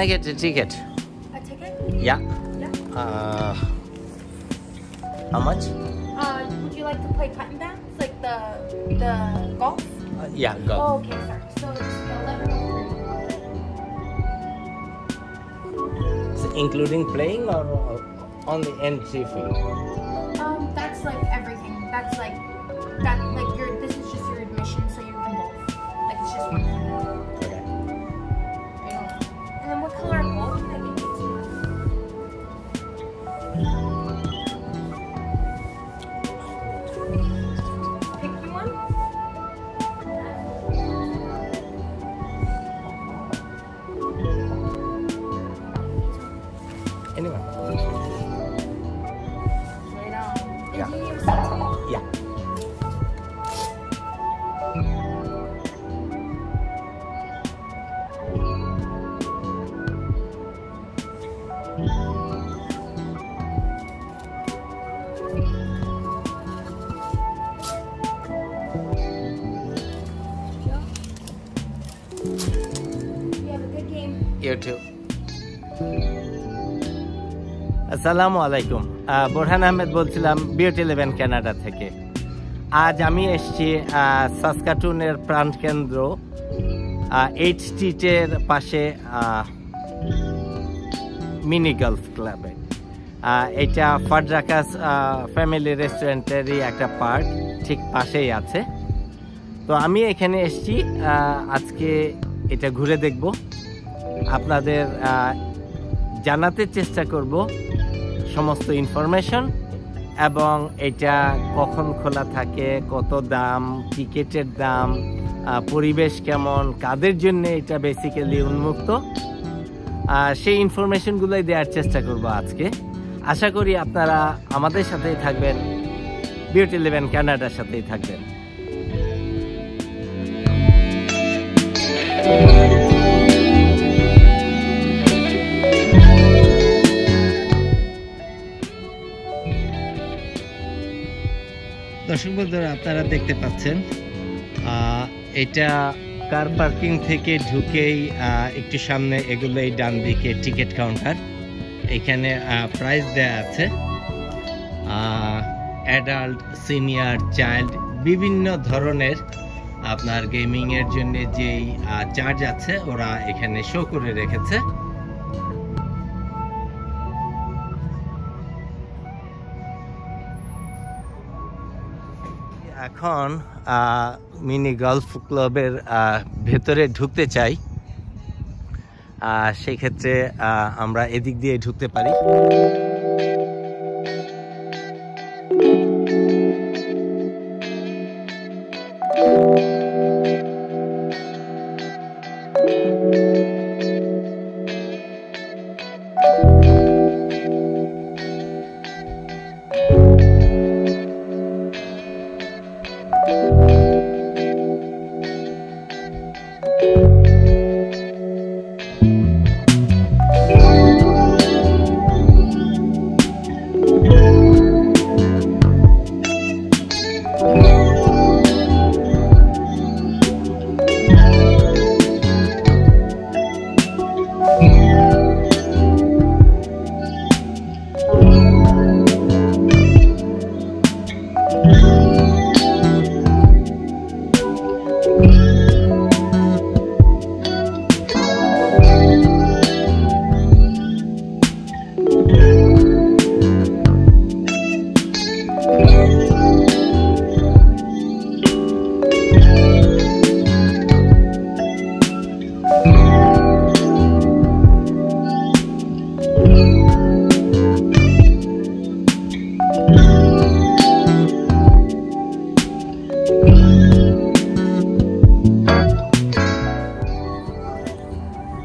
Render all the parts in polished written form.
I get a ticket? A ticket? Yeah. Yeah. How much? Would you like to play button dance, like the golf? Yeah, go. Oh, okay, sorry. So it's 11:03. So including playing or only entry fee? That's like everything. That's like that. Like this is just your admission, so you can both. Like it's just one thing. Okay. And then what color of ball can I get you? Pick you one. Anyway. Right on. Yeah. Medium size. Yeah. You have a good game. You too. আসসালামু আলাইকুম, বোরহান আহমেদ বলছিলাম beauty 11 Canada থেকে। আজ আমি এসেছি সাসকাটুনের প্রাণকেন্দ্র 8 স্ট্রিটের পাশে মিনি গলফ ক্লাবে। এটা ফাডরাকাস ফ্যামিলি রেস্টুরেন্টেরই একটা পার্ট, ঠিক পাশেই আছে। তো আমি এখানে এসেছি আজকে এটা ঘুরে দেখব, আপনাদের জানাতে চেষ্টা করব সমস্ত ইনফরমেশন, এবং এটা কখন খোলা থাকে, কত দাম, টিকেটের দাম, পরিবেশ কেমন, কাদের জন্য এটা বেসিক্যালি উন্মুক্ত, সেই ইনফরমেশনগুলোই দেওয়ার চেষ্টা করব আজকে। আশা করি আপনারা আমাদের সাথেই থাকবেন, বিউটি 11 কানাডার সাথেই থাকবেন। দর্শক বন্ধুরা, আপনারা দেখতে পাচ্ছেন এটা কার পার্কিং থেকে ঢুকেই একটু সামনে এগুলোই ডান দিকে টিকিট কাউন্টার। এখানে প্রাইস দেয়া আছে, অ্যাডাল্ট, সিনিয়র, চাইল্ড, বিভিন্ন ধরনের আপনার গেমিং এর জন্য যেই চার্জ আছে ওরা এখানে শো করে রেখেছে। এখন মিনি গলফ ক্লাবের ভেতরে ঢুকতে চাই, সেই ক্ষেত্রে আমরা এদিক দিয়ে ঢুকতে পারি।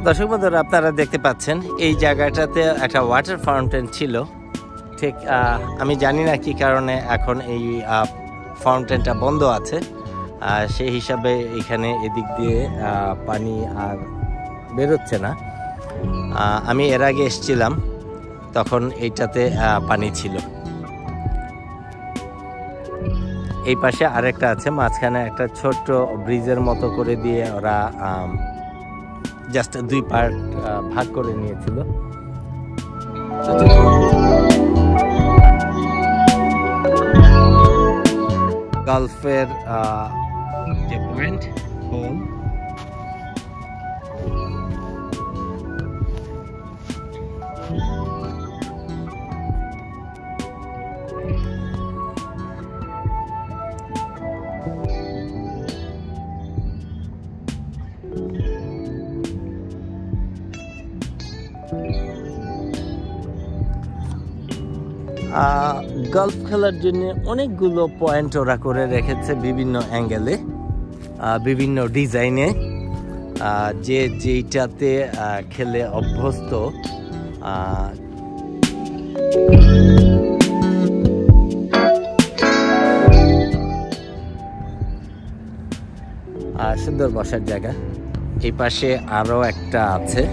দর্শক বন্ধুরা, আপনারা দেখতে পাচ্ছেন এই জায়গাটাতে একটা ওয়াটার ফাউন্টেন ছিল। ঠিক আমি জানি না কি কারণে এখন এই ফাউন্টেনটা বন্ধ আছে, সেই হিসাবে এখানে এদিক দিয়ে পানি আর বেরোচ্ছে না। আমি এর আগে এসেছিলাম, তখন এইটাতে পানি ছিল। এই পাশে আরেকটা আছে, মাঝখানে একটা ছোট্ট ব্রিজের মতো করে দিয়ে ওরা জাস্ট 2 পার্ট ভাগ করে নিয়েছিল। গালফের যে পয়েন্ট হোম, গলফ খেলার জন্য অনেকগুলো পয়েন্ট ওরা করে রেখেছে বিভিন্ন অ্যাঙ্গেলে, বিভিন্ন ডিজাইনে, যে যেইটাতে খেলে অভ্যস্ত। সুন্দর বসার জায়গা। এই পাশে আরো একটা আছে।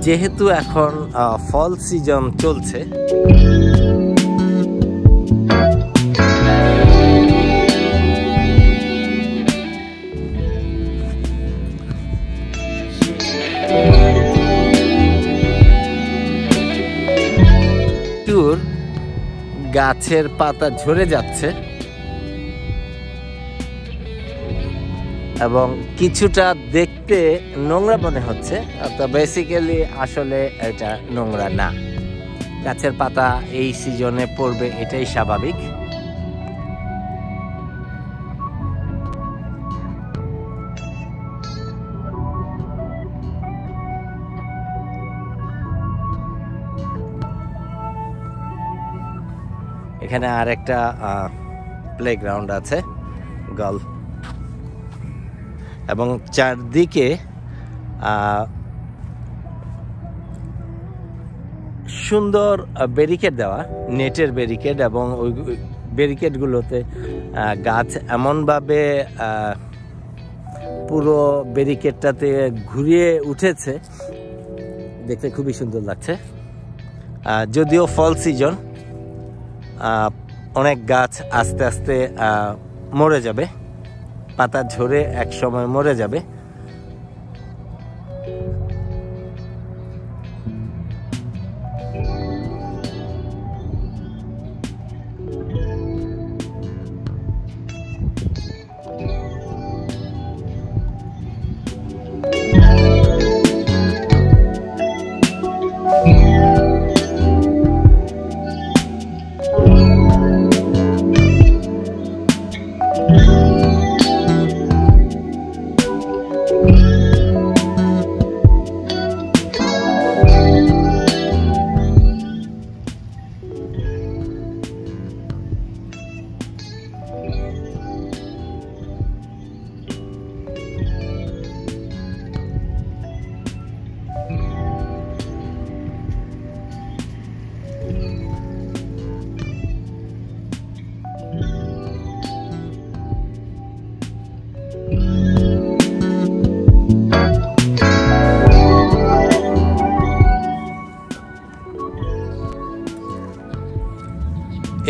যেহেতু এখন ফল সিজন চলছে, গাছের পাতা ঝরে যাচ্ছে এবং কিছুটা দেখতে নোংরা মনে হচ্ছে, তো বেসিক্যালি আসলে এটা নোংরা না। গাছের পাতা এই সিজনে পড়বে, এটাই স্বাভাবিক। এখানে আর একটা প্লেগ্রাউন্ড আছে গলফ, এবং চারদিকে সুন্দর ব্যারিকেড দেওয়া, নেটের ব্যারিকেড, এবং ওই ব্যারিকেডগুলোতে গাছ এমনভাবে পুরো ব্যারিকেডটাতে ঘুরিয়ে উঠেছে, দেখতে খুবই সুন্দর লাগছে। যদিও ফল সিজন, অনেক গাছ আস্তে আস্তে মরে যাবে, পাতা ঝরে এক সময় মরে যাবে।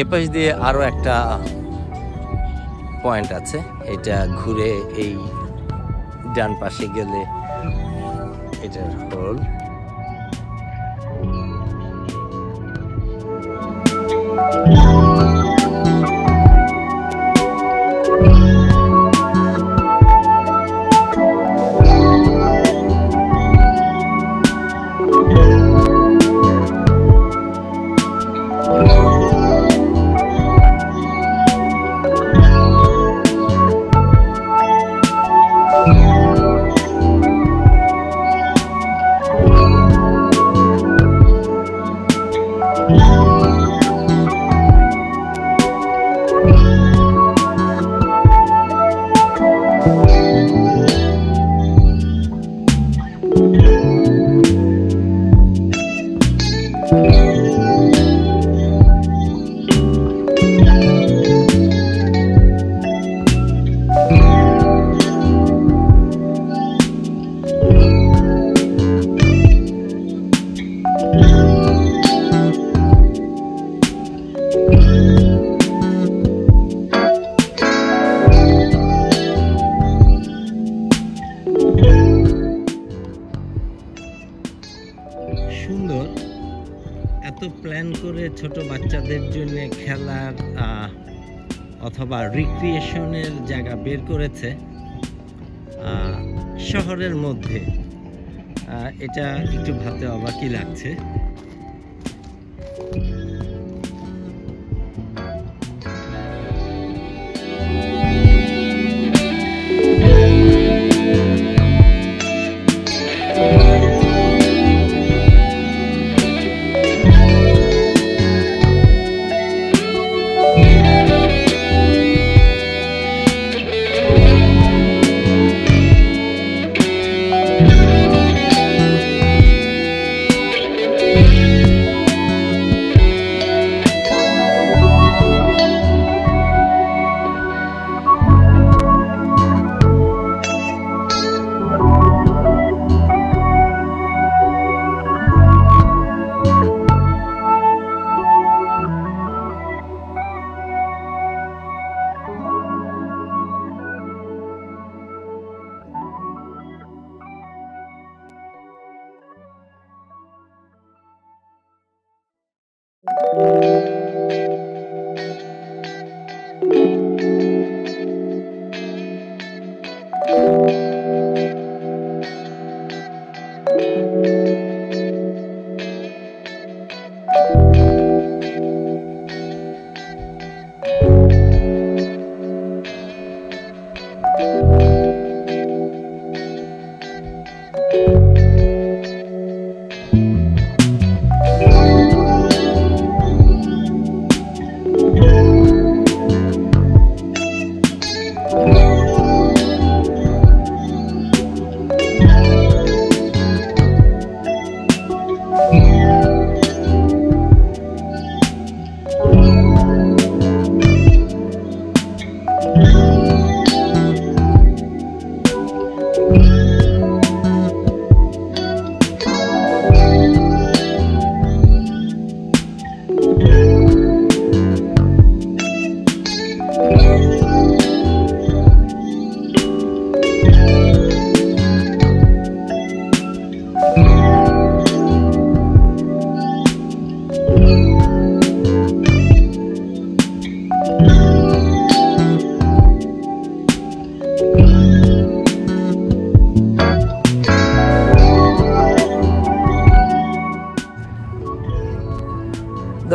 এপাশ দিয়ে আরো একটা পয়েন্ট আছে, এটা ঘুরে এই ডান পাশে গেলে এটার হোল। প্ল্যান করে ছোট বাচ্চাদের জন্য খেলার অথবা রিক্রিয়েশনের জায়গা বের করেছে শহরের মধ্যে, এটা একটু ভাবতে অবাকই লাগছে।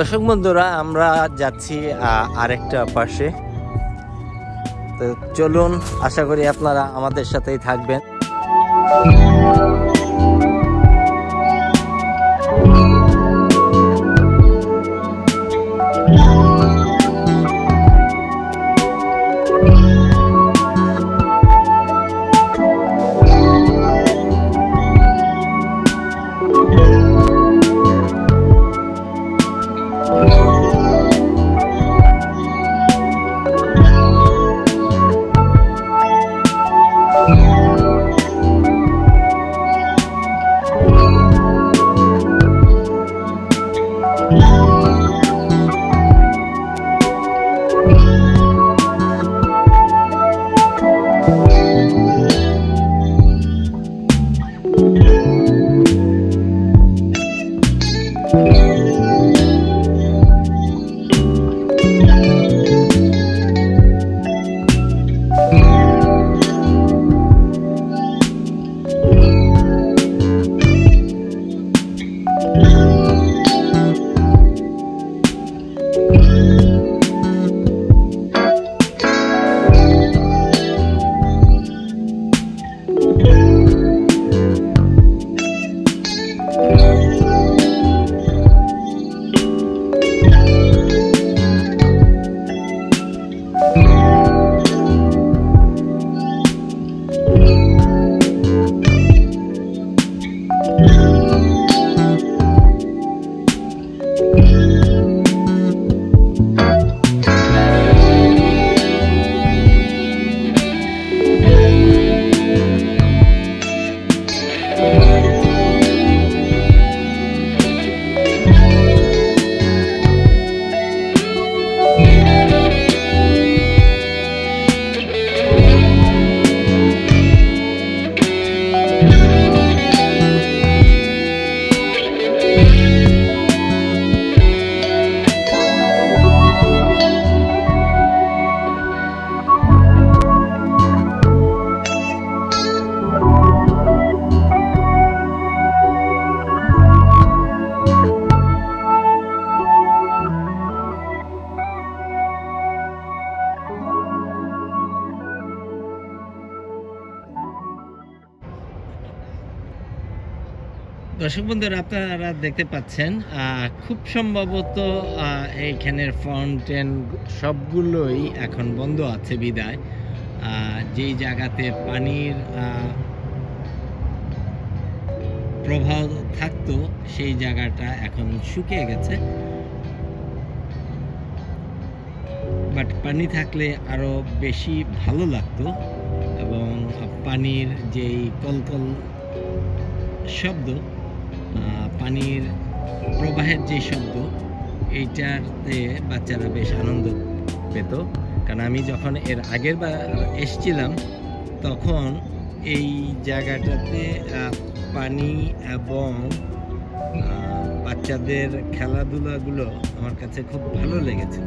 দর্শক বন্ধুরা, আমরা যাচ্ছি আরেকটা পাশে, তো চলুন, আশা করি আপনারা আমাদের সাথেই থাকবেন। দর্শক বন্ধুরা, আপনারা দেখতে পাচ্ছেন খুব সম্ভবত এইখানের ফাউন্টেন সবগুলোই এখন বন্ধ আছে বিদায় যেই জায়গাতে পানির প্রবাহ থাকতো সেই জায়গাটা এখন শুকিয়ে গেছে। বাট পানি থাকলে আরো বেশি ভালো লাগতো এবং পানির যেই কলকল শব্দ, পানির প্রবাহের যে শব্দ, এইটাতে বাচ্চারা বেশ আনন্দ পেত। কারণ আমি যখন এর আগের বার এসেছিলাম তখন এই জায়গাটাতে পানি এবং বাচ্চাদের খেলাধুলাগুলো আমার কাছে খুব ভালো লেগেছে।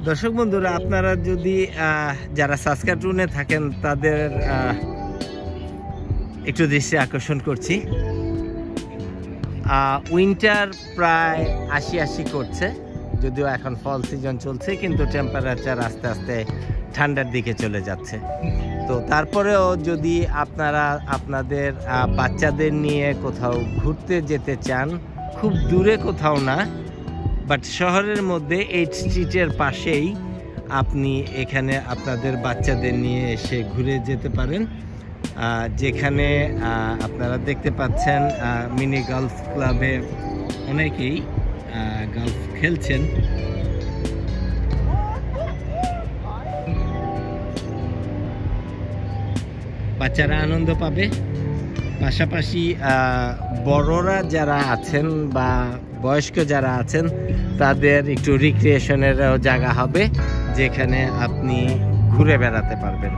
দর্শক বন্ধুরা, আপনারা যদি যারা সাসকাটুনে থাকেন তাদের একটু দৃষ্টি আকর্ষণ করছি। উইন্টার প্রায় ৮০ করছে, যদিও এখন ফল সিজন চলছে, কিন্তু টেম্পারেচার আস্তে আস্তে ঠান্ডার দিকে চলে যাচ্ছে। তো তারপরেও যদি আপনারা আপনাদের বাচ্চাদের নিয়ে কোথাও ঘুরতে যেতে চান, খুব দূরে কোথাও না, বাট শহরের মধ্যে 8th স্ট্রিটের পাশেই আপনি এখানে আপনাদের বাচ্চাদের নিয়ে এসে ঘুরে যেতে পারেন, যেখানে আপনারা দেখতে পাচ্ছেন মিনি গলফ ক্লাবে অনেকেই গলফ খেলছেন। বাচ্চারা আনন্দ পাবে, পাশাপাশি বড়রা যারা আছেন বা বয়স্ক যারা আছেন তাদের একটু রিক্রিয়েশনেরও জায়গা হবে, যেখানে আপনি ঘুরে বেড়াতে পারবেন।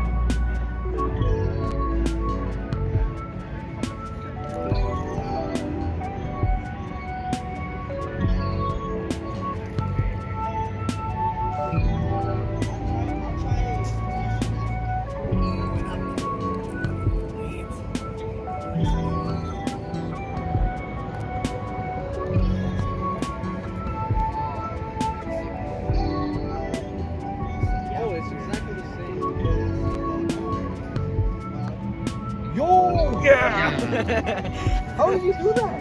How do you do that?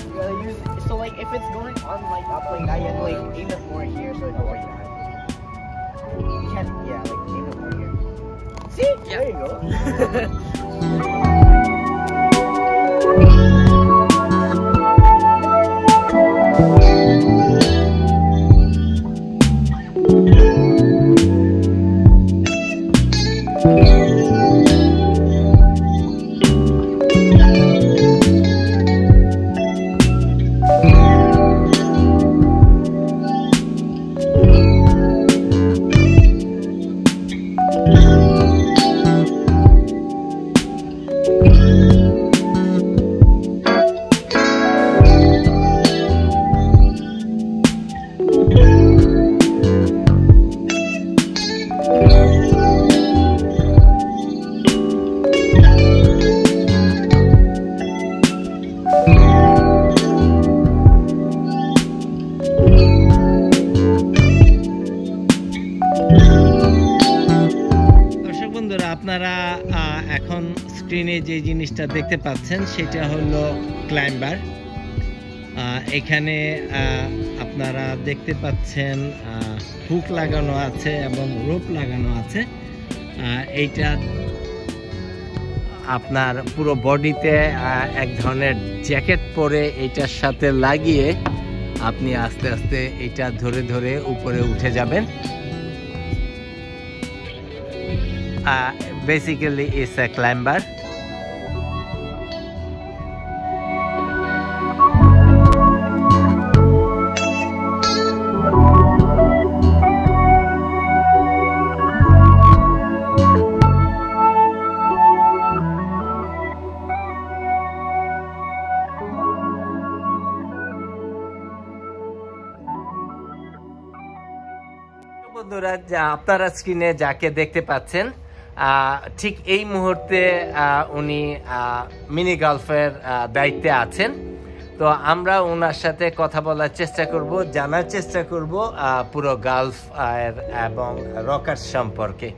You gotta use it. So like if it's going on like up like that, you have to like aim it more here so it's like that. You can't, yeah, like aim it more here. See? Yeah. There you go. আপনারা এখন স্ক্রিনে যে জিনিসটা দেখতে পাচ্ছেন সেটা হলো climber. এখানে আপনারা দেখতে পাচ্ছেন হুক লাগানো আছে এবং রোপ লাগানো আছে। এইটা আপনার পুরো বডিতে এক ধরনের জ্যাকেট পরে এইটার সাথে লাগিয়ে আপনি আস্তে আস্তে এটা ধরে ধরে উপরে উঠে যাবেন। Basically it's a climber. বন্ধুরা, আপনারা স্ক্রিনে যাকে দেখতে পাচ্ছেন ঠিক এই মুহূর্তে উনি মিনি গলফের দায়িত্বে আছেন। তো আমরা ওনার সাথে কথা বলার চেষ্টা করব, জানার চেষ্টা করব পুরো গলফ এবং রকার সম্পর্কে।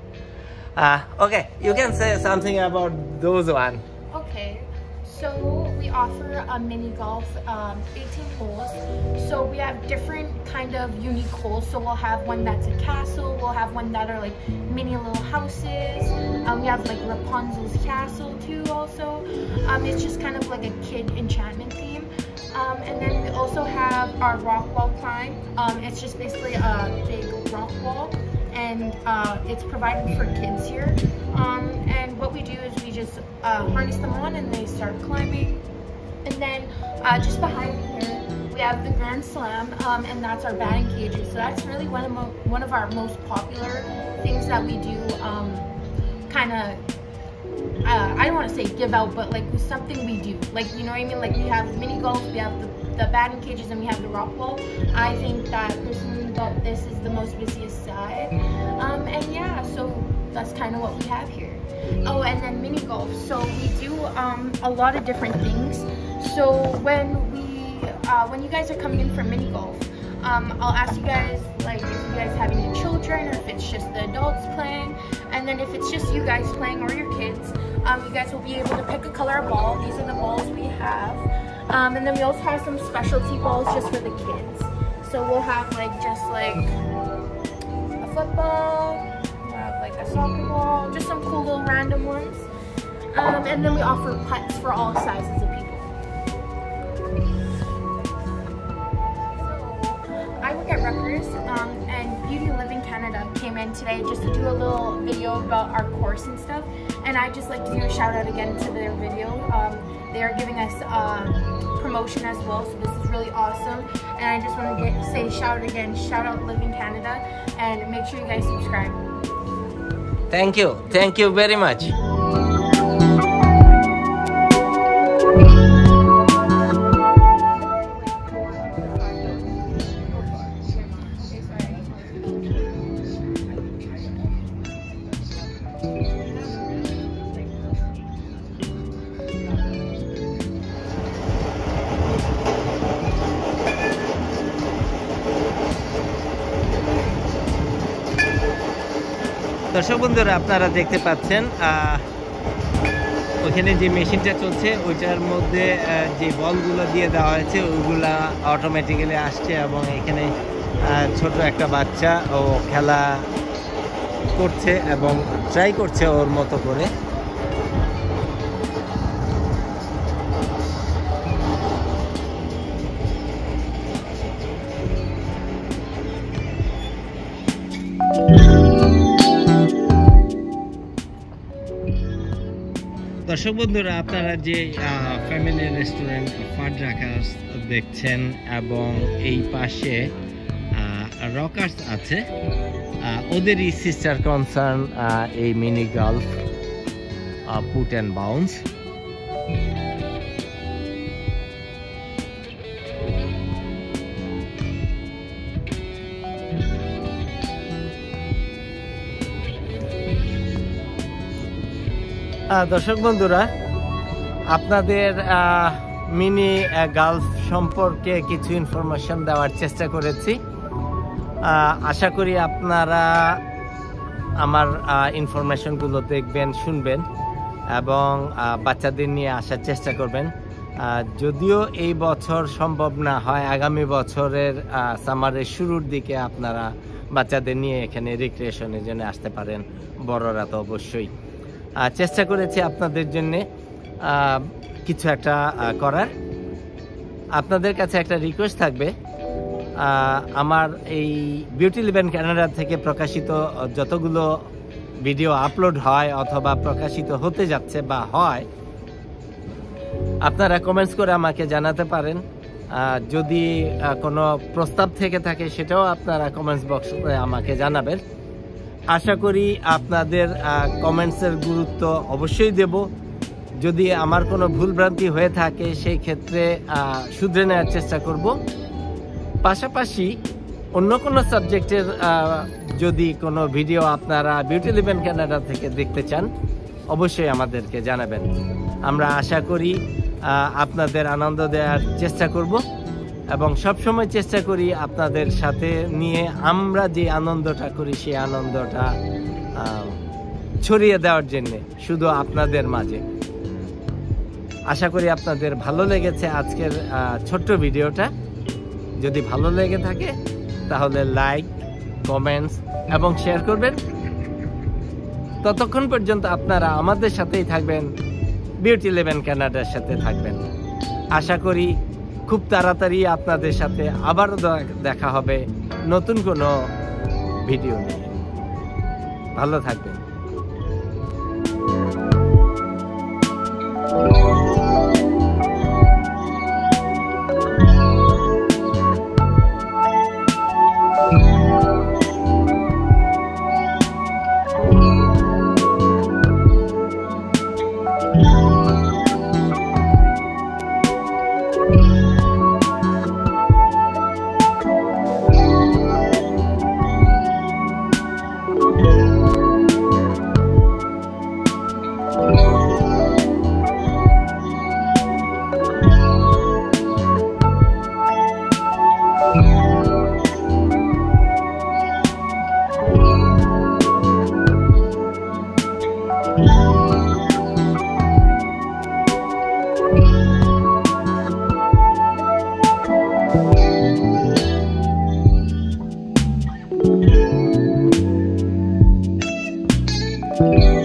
Okay, you can say something about those one. Okay, so we offer a mini golf 18 holes. So we have different kind of unique holes. So we'll have one that's a castle, we'll have one that are like mini little houses. We have like Rapunzel's castle too also. It's just kind of like a kid enchantment theme. And then we also have our rock wall climb. It's just basically a big rock wall, and it's provided for kids here. And what we do is we just harness them on and they start climbing. And then just behind me here we have the Grand Slam, and that's our batting cages. So that's really one of our most popular things that we do. Kind of I don't want to say give out, but like something we do, like, you know what I mean, like we have mini golf, we have the batting cages, and we have the rock wall. I think that personally that this is the most busiest side, and yeah, so that's kind of what we have here. Oh, and then mini golf, so we do a lot of different things. So when you guys are coming in for mini golf, I'll ask you guys like if you guys have any children or if it's just the adults playing, and then if it's just you guys playing or your kids, you guys will be able to pick a color ball. These are the balls we have, and then we also have some specialty balls just for the kids. So we'll have like just like a football, we'll have like a soccer ball, just some cool little random ones, and then we offer putts for all sizes of people. I work at Rutgers, and Beauty Living Canada came in today just to do a little video about our course and stuff, and I'd just like to do a shout out again to their video. They are giving us promotion as well, so this is really awesome, and I just want to say shout out Living Canada, and make sure you guys subscribe. Thank you very much. দর্শক বন্ধুরা, আপনারা দেখতে পাচ্ছেন ওখানে যে মেশিনটা চলছে ওইটার মধ্যে যে বলগুলো দিয়ে দেওয়া হয়েছে ওইগুলা অটোমেটিক্যালি আসছে, এবং এখানে ছোট একটা বাচ্চা ও খেলা করছে এবং ট্রাই করছে ওর মতো করে। দর্শক বন্ধুরা, আপনারা যে ফ্যামিলি রেস্টুরেন্ট ফাডরাকাস দেখছেন এবং এই পাশে রকার্স আছে, ওদেরই সিস্টার কনসার্ন এই mini golf put and bounce. দর্শক বন্ধুরা, আপনাদের মিনি গলফ সম্পর্কে কিছু ইনফরমেশন দেওয়ার চেষ্টা করেছি। আশা করি আপনারা আমার ইনফরমেশনগুলো দেখবেন, শুনবেন এবং বাচ্চাদের নিয়ে আসার চেষ্টা করবেন। যদিও এই বছর সম্ভব না হয়, আগামী বছরের সামারের শুরুর দিকে আপনারা বাচ্চাদের নিয়ে এখানে রিক্রিয়েশনের জন্য আসতে পারেন, বড়রা তো অবশ্যই। চেষ্টা করেছি আপনাদের জন্য কিছু একটা করার। আপনাদের কাছে একটা রিকোয়েস্ট থাকবে, আমার এই বিউটি লিভ ইন কানাডা থেকে প্রকাশিত যতগুলো ভিডিও আপলোড হয় অথবা প্রকাশিত হতে যাচ্ছে বা হয়, আপনারা কমেন্টস করে আমাকে জানাতে পারেন। যদি কোনো প্রস্তাব থেকে থাকে সেটাও আপনারা কমেন্টস বক্সে আমাকে জানাবেন। আশা করি আপনাদের কমেন্টসের গুরুত্ব অবশ্যই দেব। যদি আমার কোনো ভুলভ্রান্তি হয়ে থাকে সেই ক্ষেত্রে শুধরে নেওয়ার চেষ্টা করব। পাশাপাশি অন্য কোনো সাবজেক্টের যদি কোনো ভিডিও আপনারা বিউটি লিভ ইন কানাডা থেকে দেখতে চান, অবশ্যই আমাদেরকে জানাবেন। আমরা আশা করি আপনাদের আনন্দ দেওয়ার চেষ্টা করব এবং সবসময় চেষ্টা করি আপনাদের সাথে নিয়ে আমরা যে আনন্দটা করি সেই আনন্দটা ছড়িয়ে দেওয়ার জন্য শুধু আপনাদের মাঝে। আশা করি আপনাদের ভালো লেগেছে আজকের ছোট্ট ভিডিওটা। যদি ভালো লেগে থাকে তাহলে লাইক, কমেন্টস এবং শেয়ার করবেন। ততক্ষণ পর্যন্ত আপনারা আমাদের সাথেই থাকবেন, বিউটি লিভ ইন কানাডার সাথে থাকবেন। আশা করি খুব তাড়াতাড়ি আপনাদের সাথে আবারও দেখা হবে নতুন কোনো ভিডিও নিয়ে। ভালো থাকবেন। Bye.